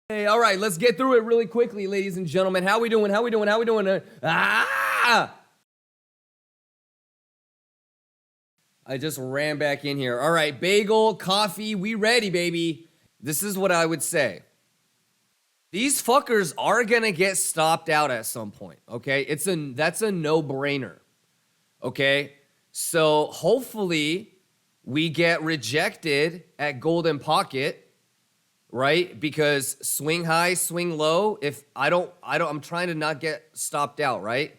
Hey, all right, let's get through it really quickly, ladies and gentlemen. How we doing? I just ran back in here. All right, bagel, coffee, we ready, baby. This is what I would say. These fuckers are gonna get stopped out at some point, okay? That's a no-brainer, okay? So hopefully we get rejected at golden pocket, right? Because swing high, swing low. If I'm trying to not get stopped out, right?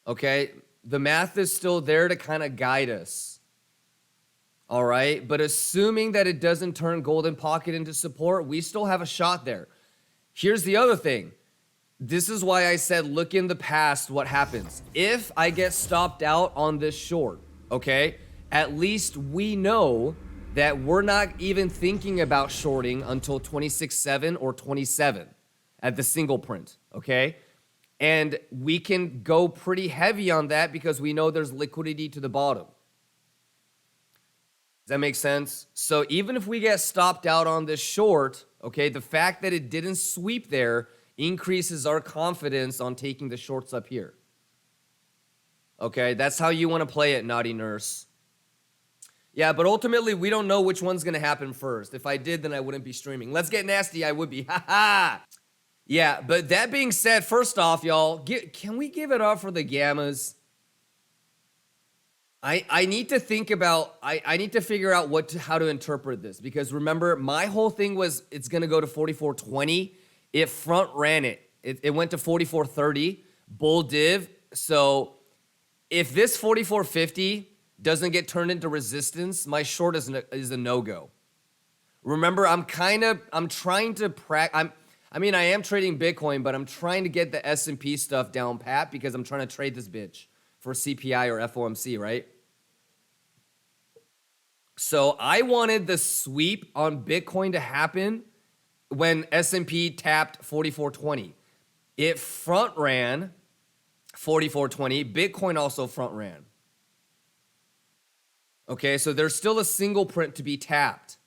Okay, the math is still there to kind of guide us. All right, but assuming that it doesn't turn golden pocket into support, we still have a shot there. Here's the other thing. This is why I said look in the past what happens. If I get stopped out on this short, okay, at least we know that we're not even thinking about shorting until 26.7 or 27 at the single print, okay? And we can go pretty heavy on that because we know there's liquidity to the bottom. Does that make sense? So even if we get stopped out on this short, okay, the fact that it didn't sweep there increases our confidence on taking the shorts up here. Okay, that's how you want to play it, naughty nurse. Yeah, but ultimately, we don't know which one's going to happen first. If I did, then I wouldn't be streaming. Let's get nasty, I would be. Ha ha! Yeah, but that being said, first off, y'all, can we give it up for the gammas? I need to think about, I need to figure out how to interpret this. Because remember, my whole thing was it's going to go to 44.20. It front ran it. It went to 44.30. Bull div. So if this 44.50 doesn't get turned into resistance, my short is a no-go. Remember, I am trading Bitcoin, but I'm trying to get the S&P stuff down pat because I'm trying to trade this bitch for CPI or FOMC, right? So I wanted the sweep on Bitcoin to happen when S&P tapped 44.20. It front ran 44.20. Bitcoin also front ran. Okay, so there's still a single print to be tapped.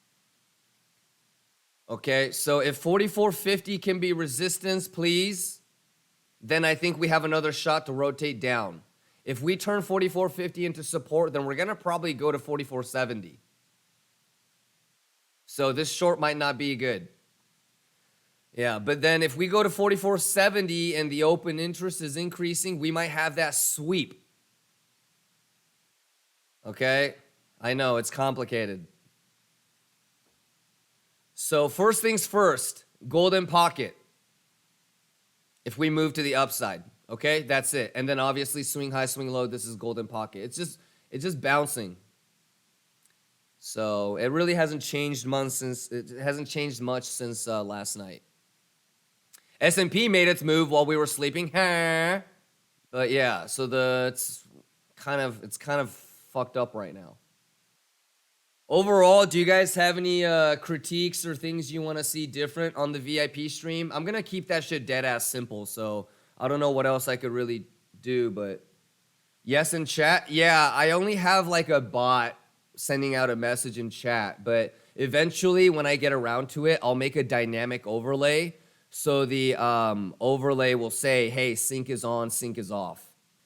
Okay, so if 44.50 can be resistance, please, then I think we have another shot to rotate down. If we turn 44.50 into support, then we're going to probably go to 44.70. So this short might not be good. Yeah, but then if we go to 44.70 and the open interest is increasing, we might have that sweep. Okay? I know, it's complicated. So first things first, golden pocket. If we move to the upside, okay? That's it. And then obviously swing high, swing low, this is golden pocket. It's just bouncing. So it really hasn't changed much since last night. S&P made its move while we were sleeping. But yeah, so it's kind of fucked up right now. Overall, do you guys have any critiques or things you want to see different on the VIP stream? I'm going to keep that shit dead ass simple, so I don't know what else I could really do, but yes, in chat. Yeah, I only have like a bot sending out a message in chat, but eventually when I get around to it, I'll make a dynamic overlay. So the overlay will say, hey, sync is on, sync is off.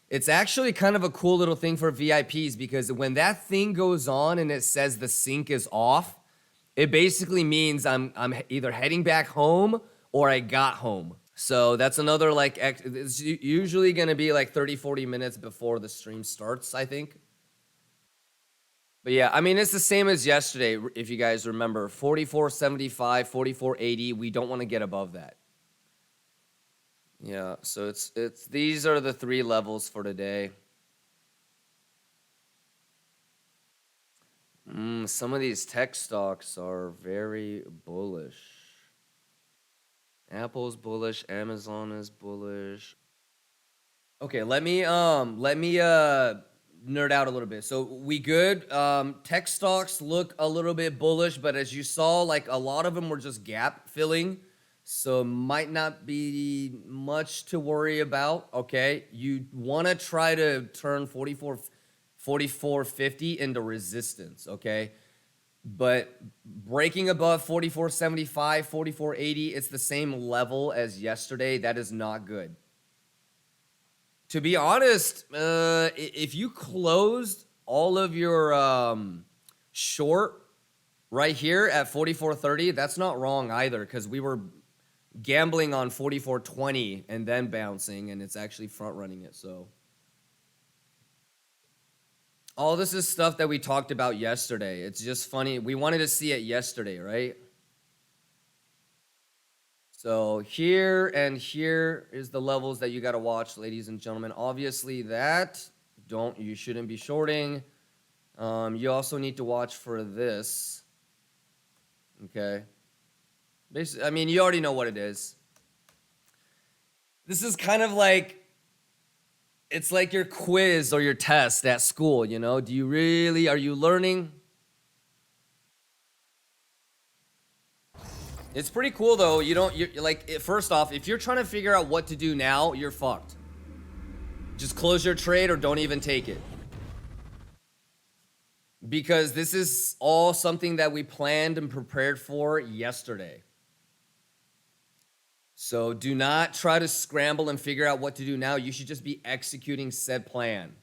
It's actually kind of a cool little thing for VIPs because when that thing goes on and it says the sync is off, it basically means I'm either heading back home or I got home. So that's another it's usually going to be like 30, 40 minutes before the stream starts, I think. But yeah, I mean, it's the same as yesterday, if you guys remember. 44.75, 44.80, we don't want to get above that. Yeah, so it's these are the three levels for today. Some of these tech stocks are very bullish. Apple's bullish, Amazon is bullish. Okay, let me nerd out a little bit. So we good? Tech stocks look a little bit bullish, but as you saw, like a lot of them were just gap filling. So might not be much to worry about, okay? You want to try to turn 44.50 into resistance, okay? But breaking above 44.75, 44.80, it's the same level as yesterday. That is not good. To be honest, if you closed all of your short right here at 44.30, that's not wrong either, because we were gambling on 44.20 and then bouncing, and it's actually front running it. So all this is stuff that we talked about yesterday. It's just funny. We wanted to see it yesterday, right? So here and here is the levels that you got to watch, ladies and gentlemen. Obviously that you shouldn't be shorting. You also need to watch for this. Okay. Basically, I mean, you already know what it is. This is kind of like, it's like your quiz or your test at school, you know? Are you learning? It's pretty cool though. You're like, first off, if you're trying to figure out what to do now, you're fucked. Just close your trade or don't even take it. Because this is all something that we planned and prepared for yesterday. So do not try to scramble and figure out what to do now. You should just be executing said plan.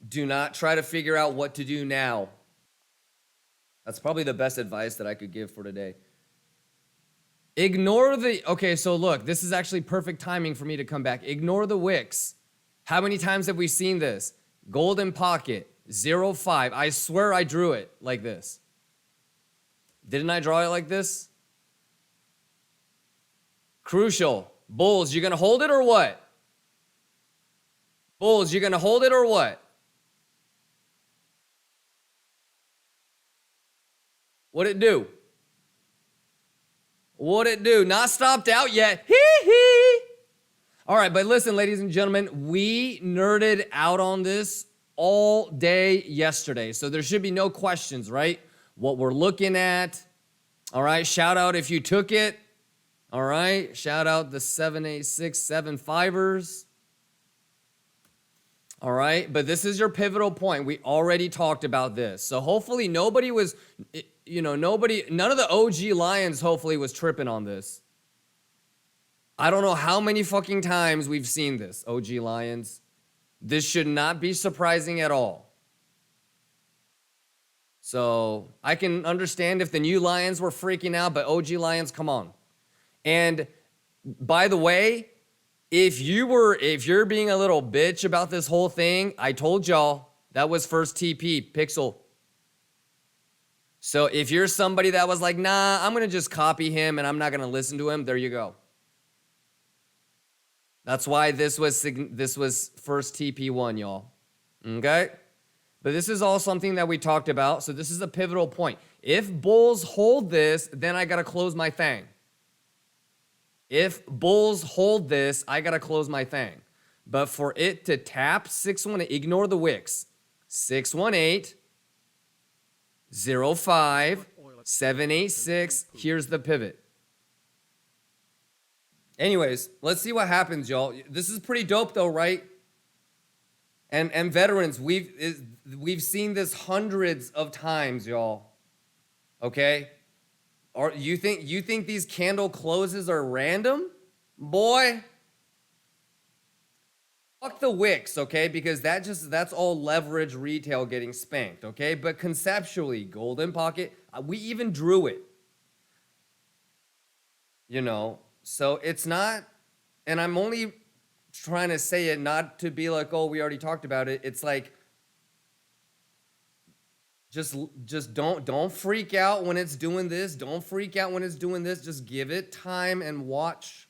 Do not try to figure out what to do now. That's probably the best advice that I could give for today. Okay, so look, this is actually perfect timing for me to come back. Ignore the wicks. How many times have we seen this? Golden pocket, 0.5. I swear I drew it like this. Didn't I draw it like this? Crucial. Bulls, you gonna hold it or what? Bulls, you gonna hold it or what? What'd it do? What'd it do? Not stopped out yet. Hee hee. All right, but listen, ladies and gentlemen, we nerded out on this all day yesterday. So there should be no questions, right? What we're looking at. All right, shout out if you took it. All right, shout out the 7.8675ers. All right, but this is your pivotal point. We already talked about this. So hopefully none of the OG Lions hopefully was tripping on this. I don't know how many fucking times we've seen this, OG Lions. This should not be surprising at all. So I can understand if the new Lions were freaking out, but OG Lions, come on. And by the way, if you're being a little bitch about this whole thing, I told y'all that was first TP, Pixel. So if you're somebody that was like, nah, I'm going to just copy him and I'm not going to listen to him, there you go. That's why this was first TP1, y'all. Okay? But this is all something that we talked about. So this is a pivotal point. If bulls hold this, then I got to close my thing. If bulls hold this, I got to close my thing. But for it to tap 618, ignore the wicks. 618, 05, 786, here's the pivot. Anyways, let's see what happens, y'all. This is pretty dope though, right? And veterans, we've seen this hundreds of times, y'all. Okay? Or you think these candle closes are random? Boy. Fuck the wicks, okay? Because that's all leverage retail getting spanked, okay? But conceptually, golden pocket, we even drew it. You know, so it's not, and I'm only trying to say it not to be like, oh, we already talked about it. It's like, just don't freak out when it's doing this. Don't freak out when it's doing this. Just give it time and watch.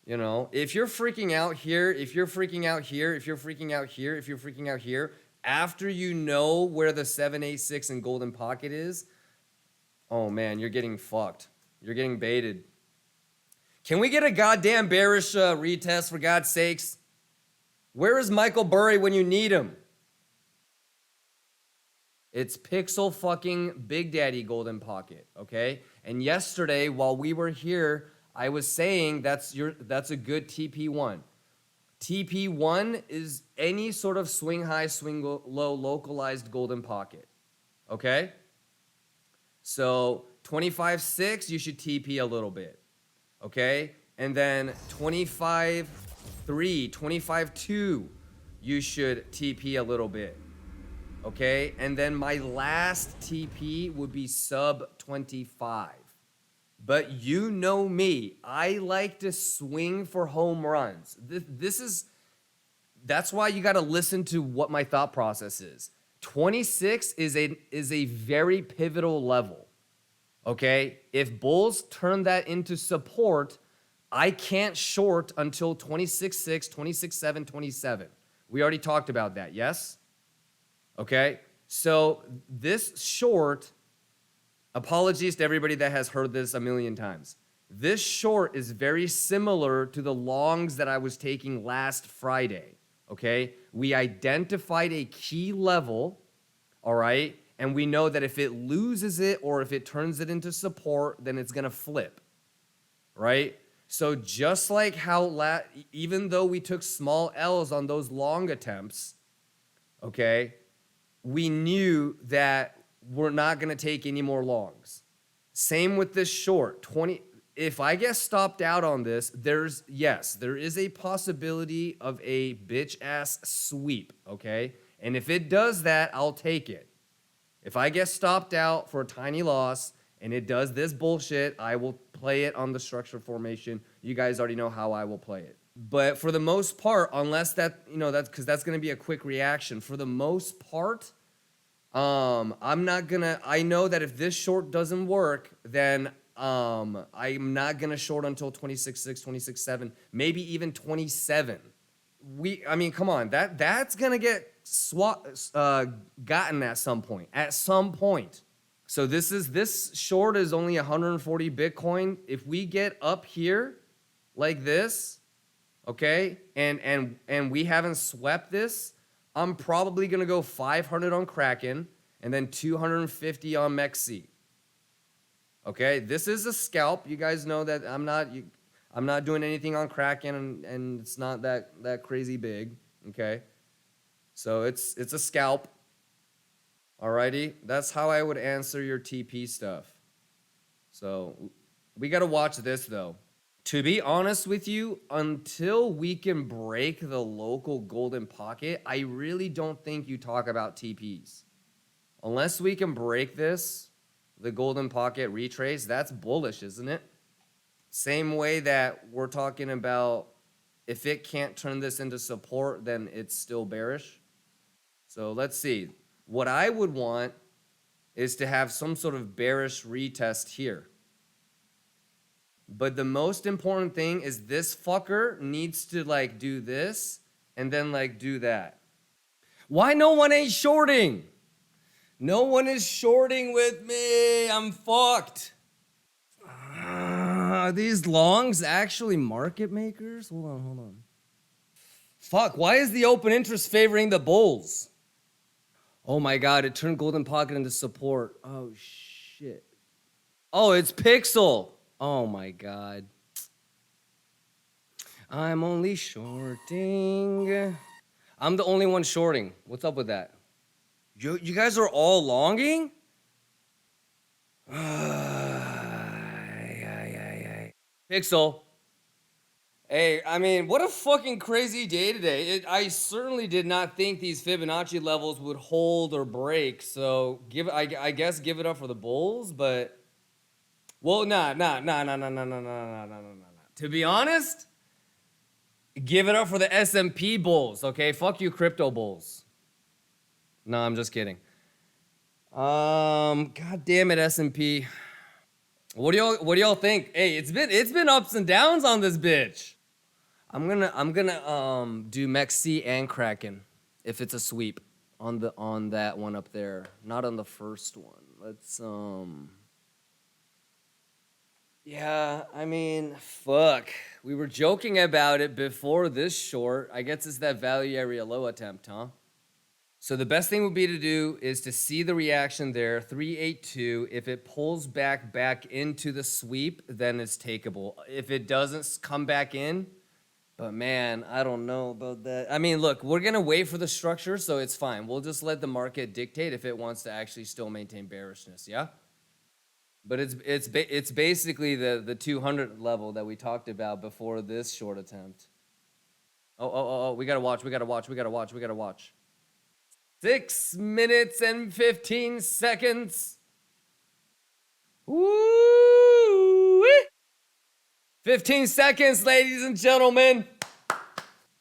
You know, if you're freaking out here, if you're freaking out here, if you're freaking out here, if you're freaking out here, after you know where the 786 and golden pocket is, oh man, you're getting fucked. You're getting baited. Can we get a goddamn bearish retest for God's sakes? Where is Michael Burry when you need him? It's Pixel fucking Big Daddy Golden Pocket, okay? And yesterday, while we were here, I was saying that's a good TP1. TP1 is any sort of swing high, swing low, localized golden pocket. Okay? So 25.6, you should TP a little bit. Okay? And then 25.3, 25.2, you should TP a little bit. Okay? And then my last TP would be sub 25. But you know me, I like to swing for home runs. That's why you got to listen to what my thought process is. 26 is a very pivotal level. Okay? If bulls turn that into support, I can't short until 26.6, 26.7, 27. We already talked about that, yes? Okay? So this short, apologies to everybody that has heard this a million times. This short is very similar to the longs that I was taking last Friday, okay? We identified a key level, all right? And we know that if it loses it or if it turns it into support, then it's gonna flip, right? So just like how, even though we took small L's on those long attempts, okay, we knew that we're not going to take any more longs. Same with this short. If I get stopped out on this, there is a possibility of a bitch ass sweep, okay? And if it does that, I'll take it. If I get stopped out for a tiny loss and it does this bullshit, I will play it on the structure formation. You guys already know how I will play it. But for the most part, unless that's because that's going to be a quick reaction. For the most part, I'm not gonna, I know that if this short doesn't work, then I'm not gonna short until 26.6, 26.7, maybe even 27. I mean, come on, that's gonna get gotten at some point. So this short is only 140 Bitcoin. If we get up here like this, okay, and we haven't swept this, I'm probably going to go 500 on Kraken and then 250 on MEXC. Okay, this is a scalp. You guys know that I'm not doing anything on Kraken and it's not that crazy big, okay? So it's a scalp. Alrighty, that's how I would answer your TP stuff. So we got to watch this though. To be honest with you, until we can break the local golden pocket, I really don't think you talk about TPs. Unless we can break this, the golden pocket retrace, that's bullish, isn't it? Same way that we're talking about if it can't turn this into support, then it's still bearish. So let's see. What I would want is to have some sort of bearish retest here. But the most important thing is this fucker needs to like do this and then like do that. Why no one ain't shorting? No one is shorting with me. I'm fucked. Are these longs actually market makers? Hold on. Fuck, why is the open interest favoring the bulls? Oh my God, it turned golden pocket into support. Oh shit. Oh, it's Pixel. Oh my God. I'm only shorting. I'm the only one shorting. What's up with that? You guys are all longing? Pixel. Hey, I mean, what a fucking crazy day today. I certainly did not think these Fibonacci levels would hold or break. So I guess give it up for the bulls, but well, nah. To be honest, give it up for the S&P bulls, okay? Fuck you, crypto bulls. No, I'm just kidding. God damn it, S&P. What do y'all think? Hey, it's been ups and downs on this bitch. I'm gonna do MEXC and Kraken if it's a sweep on that one up there, not on the first one. Let's yeah, I mean, fuck. We were joking about it before this short. I guess it's that value area low attempt, huh? So the best thing would be to do is to see the reaction there, 382. If it pulls back into the sweep, then it's takeable. If it doesn't come back in, But man, I don't know about that. I mean, look, we're gonna wait for the structure, so it's fine. We'll just let the market dictate if it wants to actually still maintain bearishness. Yeah. But it's basically the 200 level that we talked about before this short attempt. Oh, we gotta watch. We gotta watch. We gotta watch. We gotta watch. 6 minutes and 15 seconds. Woo! 15 seconds, ladies and gentlemen.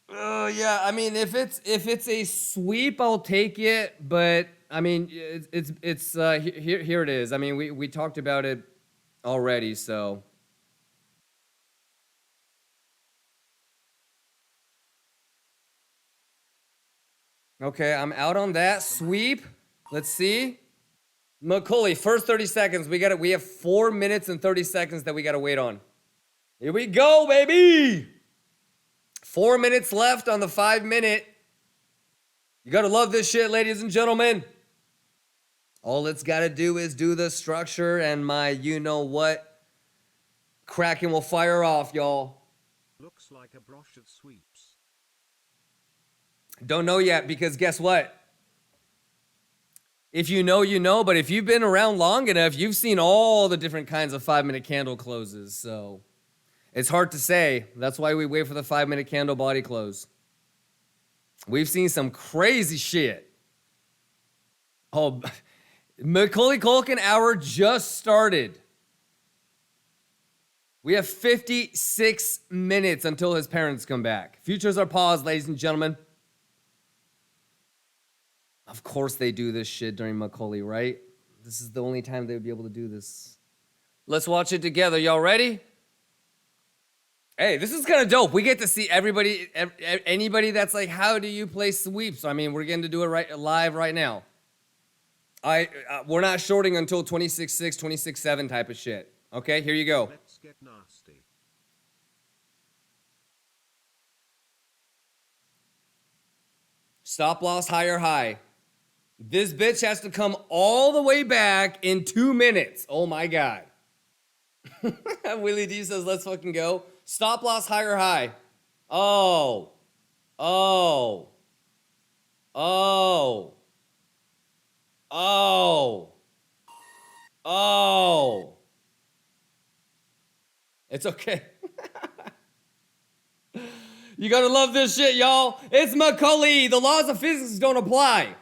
Oh yeah, I mean, if it's a sweep, I'll take it. But I mean, it's here it is. I mean, we talked about it already, so. Okay, I'm out on that sweep. Let's see. Macaulay, first 30 seconds. We have 4 minutes and 30 seconds that we gotta wait on. Here we go, baby. 4 minutes left on the 5 minute. You gotta love this shit, ladies and gentlemen. All it's gotta do is do the structure, and my you know what Kraken will fire off, y'all. Looks like a brush of sweeps. Don't know yet, because guess what? If you know, you know, but if you've been around long enough, you've seen all the different kinds of 5 minute candle closes, so it's hard to say. That's why we wait for the 5 minute candle body close. We've seen some crazy shit. Oh, Macaulay Culkin hour just started. We have 56 minutes until his parents come back. Futures are paused, ladies and gentlemen. Of course they do this shit during Macaulay, right? This is the only time they would be able to do this. Let's watch it together. Y'all ready? Hey, this is kind of dope. We get to see everybody, anybody that's like, how do you play sweeps? I mean, we're getting to do it live right now. We're not shorting until 26.6, 26.7 type of shit. Okay, here you go. Let's get nasty. Stop loss, higher high. This bitch has to come all the way back in 2 minutes. Oh my God. Willie D says, let's fucking go. Stop loss, higher high. Oh. Oh. Oh. Oh. Oh. It's okay. You gotta love this shit, y'all. It's Macaulay. The laws of physics don't apply.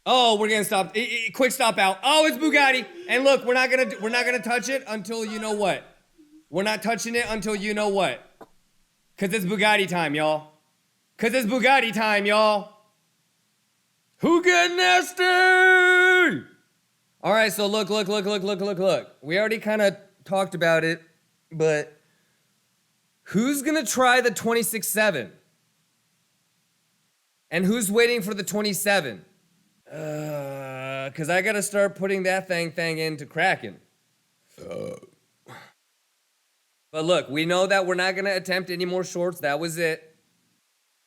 Oh, we're gonna stop. Quick stop out. Oh, it's Bugatti. And look, we're not gonna touch it until you know what. We're not touching it until you know what. Cause it's Bugatti time, y'all. Cause it's Bugatti time, y'all. Who get nasty? All right, so look. We already kind of talked about it, but who's gonna try the 26.7? And who's waiting for the 27? Cause I gotta start putting that thing into Kraken. But look, we know that we're not gonna attempt any more shorts. That was it.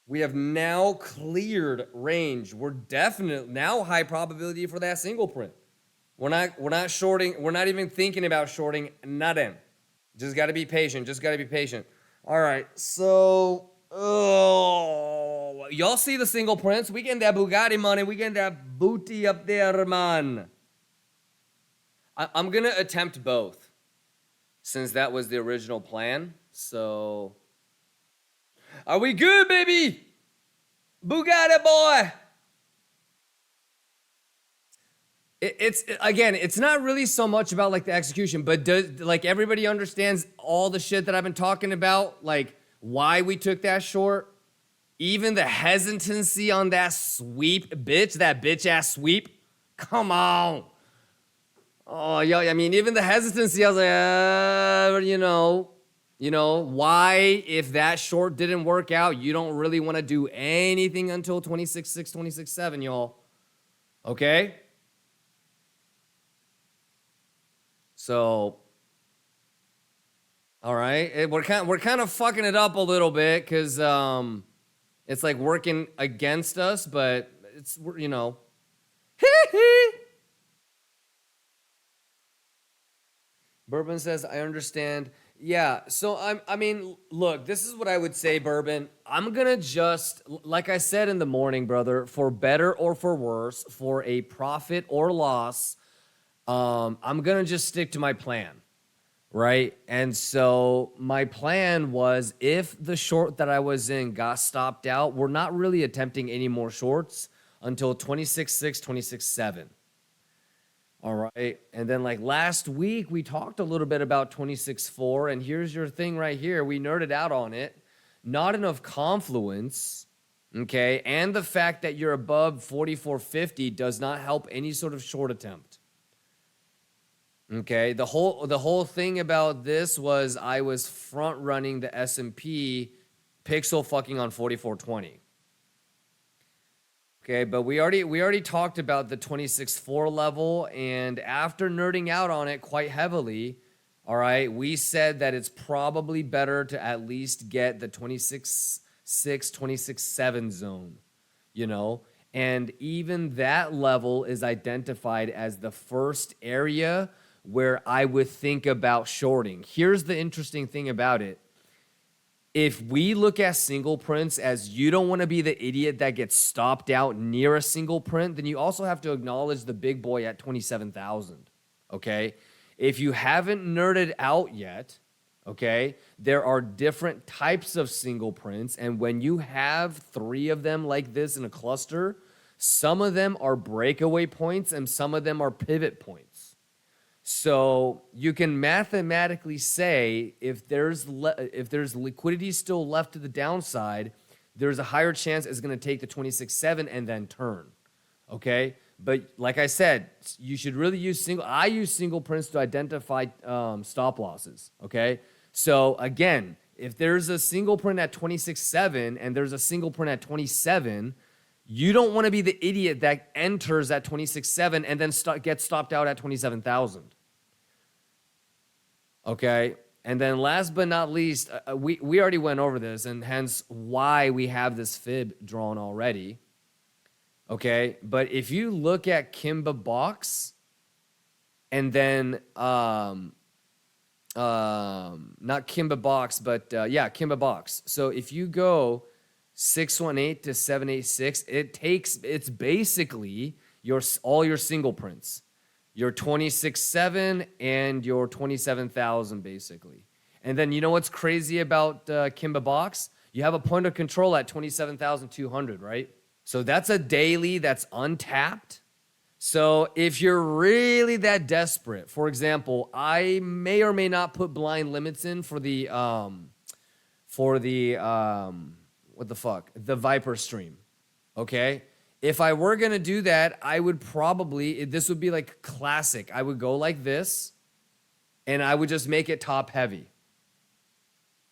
We have now cleared range. We're definitely now high probability for that single print. We're not shorting. We're not even thinking about shorting. Nothing. Just gotta be patient. All right, so y'all see the single prints? We getting that Bugatti money. We getting that booty up there, man. I'm gonna attempt both, since that was the original plan. So, are we good, baby? Bugatti boy. It's not really so much about like the execution, but does like everybody understands all the shit that I've been talking about, like why we took that short, even the hesitancy on that sweep, that bitch ass sweep. Come on. Oh, yeah, I mean, even the hesitancy, I was like, you know, why, if that short didn't work out, you don't really want to do anything until 26.6, 26.7, y'all. Okay? So, all right, we're kind of fucking it up a little bit because it's like working against us, but it's, you know. Bourbon says, I understand Yeah, so I mean, look, this is what I would say, Bourbon. I'm gonna just, like I said in the morning, brother, for better or for worse, for a profit or loss, I'm gonna just stick to my plan, right? And so my plan was, if the short that I was in got stopped out, we're not really attempting any more shorts until 26.6, 26.7. All right. And then like last week, we talked a little bit about 26.4. And here's your thing right here. We nerded out on it. Not enough confluence. Okay. And the fact that you're above 44.50 does not help any sort of short attempt. Okay. The whole thing about this was I was front running the S&P pixel fucking on 44.20. Okay, but we already talked about the 26.4 level, and after nerding out on it quite heavily, all right, we said that it's probably better to at least get the 26.6, 26.7 zone, you know? And even that level is identified as the first area where I would think about shorting. Here's the interesting thing about it. If we look at single prints as you don't want to be the idiot that gets stopped out near a single print, then you also have to acknowledge the big boy at 27,000, okay? If you haven't nerded out yet, okay, there are different types of single prints, and when you have 3 of them like this in a cluster, some of them are breakaway points and some of them are pivot points. So you can mathematically say if there's liquidity still left to the downside, there's a higher chance it's going to take the 26.7 and then turn. Okay, but like I said, you should really use I use single prints to identify stop losses. Okay, so again, if there's a single print at 26.7 and there's a single print at 27. You don't want to be the idiot that enters at 26.7 and then gets stopped out at 27,000. Okay. And then last but not least, we already went over this, and hence why we have this fib drawn already. Okay. But if you look at Kimba box and then, not Kimba box, but yeah, Kimba box. So if you go 618 to 786, it's basically all your single prints, your 26.7 and your 27,000 basically. And then you know what's crazy about Kimba box? You have a point of control at 27,200, right? So that's a daily that's untapped. So if you're really that desperate, for example, I may or may not put blind limits in for the what the fuck? The Viper stream. Okay? If I were going to do that, I would probably, this would be like classic. I would go like this, and I would just make it top heavy.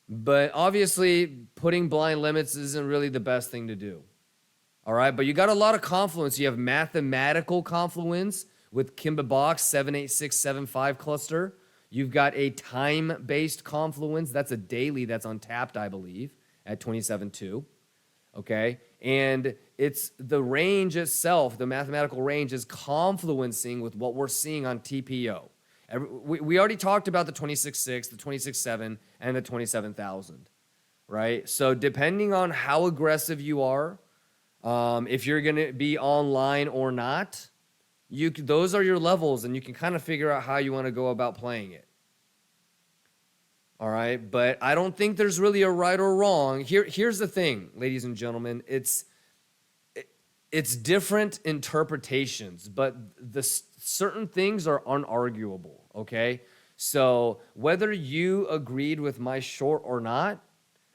But obviously, putting blind limits isn't really the best thing to do. All right? But you got a lot of confluence. You have mathematical confluence with Kimba box 78675 cluster. You've got a time-based confluence. That's a daily that's untapped, I believe, at 27.2, okay? And it's the range itself, the mathematical range is confluencing with what we're seeing on TPO. We already talked about the 26.6, the 26.7, and the 27,000, right? So depending on how aggressive you are, if you're going to be online or not, those are your levels, and you can kind of figure out how you want to go about playing it. All right, but I don't think there's really a right or wrong. Here's the thing, ladies and gentlemen. It's different interpretations, but certain things are unarguable, okay? So whether you agreed with my short or not,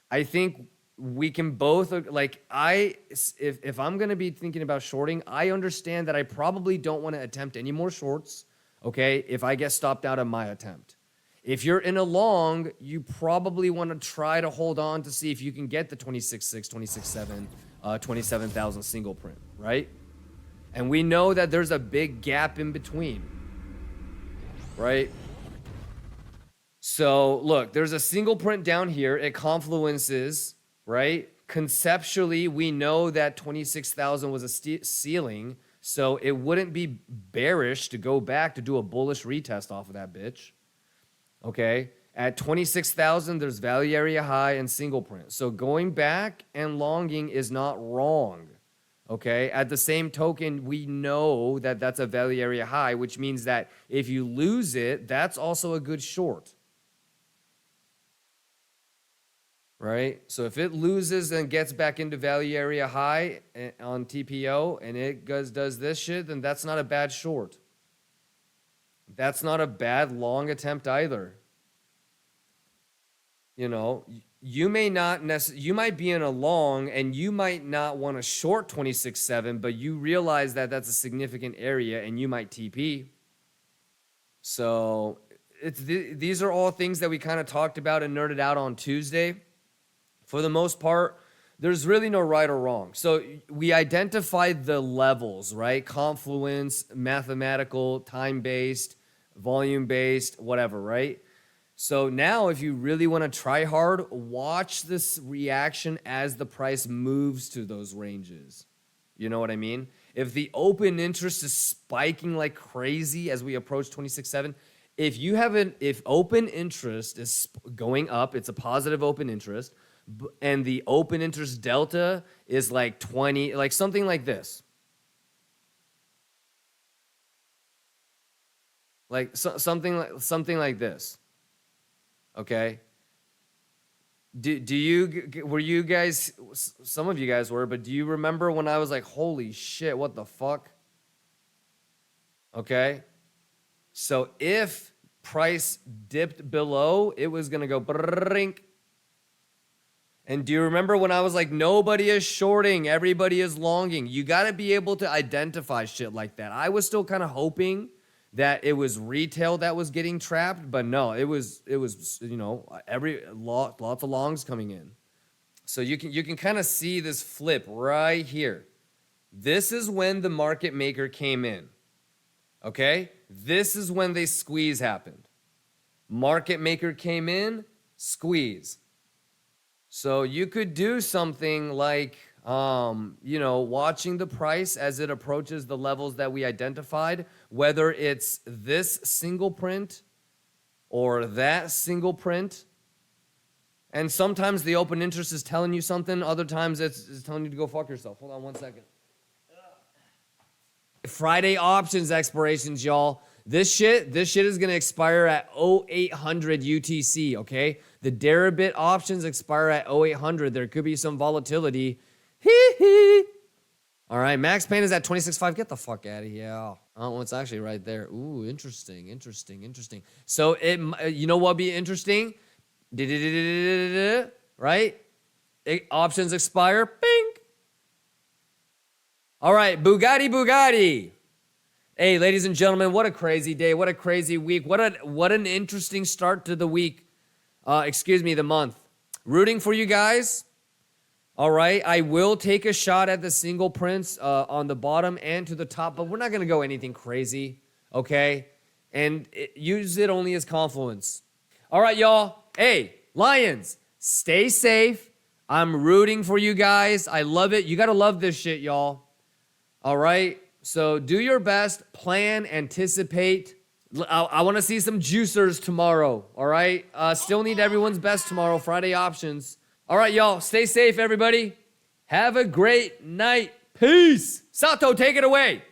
I think we can both, like, if I'm going to be thinking about shorting, I understand that I probably don't want to attempt any more shorts, okay, if I get stopped out of my attempt. If you're in a long, you probably want to try to hold on to see if you can get the 26.6, 26.7, 27,000 single print, right? And we know that there's a big gap in between, right? So look, there's a single print down here. It confluences, right? Conceptually, we know that 26,000 was a ceiling, so it wouldn't be bearish to go back to do a bullish retest off of that bitch. Okay, At 26,000, there's value area high and single print. So going back and longing is not wrong. Okay. At the same token, we know that that's a value area high, which means that if you lose it, that's also a good short. Right? So if it loses and gets back into value area high on TPO and it does this shit, then that's not a bad short. That's not a bad long attempt either. You know, you may not you might be in a long and you might not want to short 26.7, but you realize that that's a significant area and you might TP. So these are all things that we kind of talked about and nerded out on Tuesday. For the most part, there's really no right or wrong. So we identified the levels, right? Confluence, mathematical, time-based, volume-based, whatever, right? So now if you really want to try hard, watch this reaction as the price moves to those ranges. You know what I mean? If the open interest is spiking like crazy as we approach 26.7, if open interest is going up, it's a positive open interest, and the open interest delta is like 20, like something like this. Like something like this. Okay. Were you guys, some of you guys were, but do you remember when I was like, holy shit, what the fuck? Okay. So if price dipped below, it was going to go brink. And do you remember when I was like, nobody is shorting, everybody is longing? You got to be able to identify shit like that. I was still kind of hoping that it was retail that was getting trapped, but no, it was you know, lots of longs coming in. So you can kind of see this flip right here. This is when the market maker came in. Okay? This is when the squeeze happened. Market maker came in, squeeze. So you could do something like, you know, watching the price as it approaches the levels that we identified, whether it's this single print or that single print. And sometimes the open interest is telling you something. Other times it's telling you to go fuck yourself. Hold on one second. Friday options expirations, y'all. This shit is going to expire at 0800 UTC, okay? The Deribit options expire at 0800. There could be some volatility. Hee hee. All right, max pain is at 26.5. Get the fuck out of here. Oh, it's actually right there. Ooh, interesting. So you know what'd be interesting? Right? Options expire. Bing. All right, Bugatti. Hey, ladies and gentlemen, what a crazy day. What a crazy week. What an interesting start to the week. The month. Rooting for you guys. All right, I will take a shot at the single prints on the bottom and to the top, but we're not going to go anything crazy, okay? And use it only as confluence. All right, y'all. Hey, Lions, stay safe. I'm rooting for you guys. I love it. You got to love this shit, y'all. All right? So do your best. Plan, anticipate. I want to see some juicers tomorrow, all right? Still need everyone's best tomorrow, Friday options. All right, y'all, stay safe, everybody. Have a great night. Peace. Sato, take it away.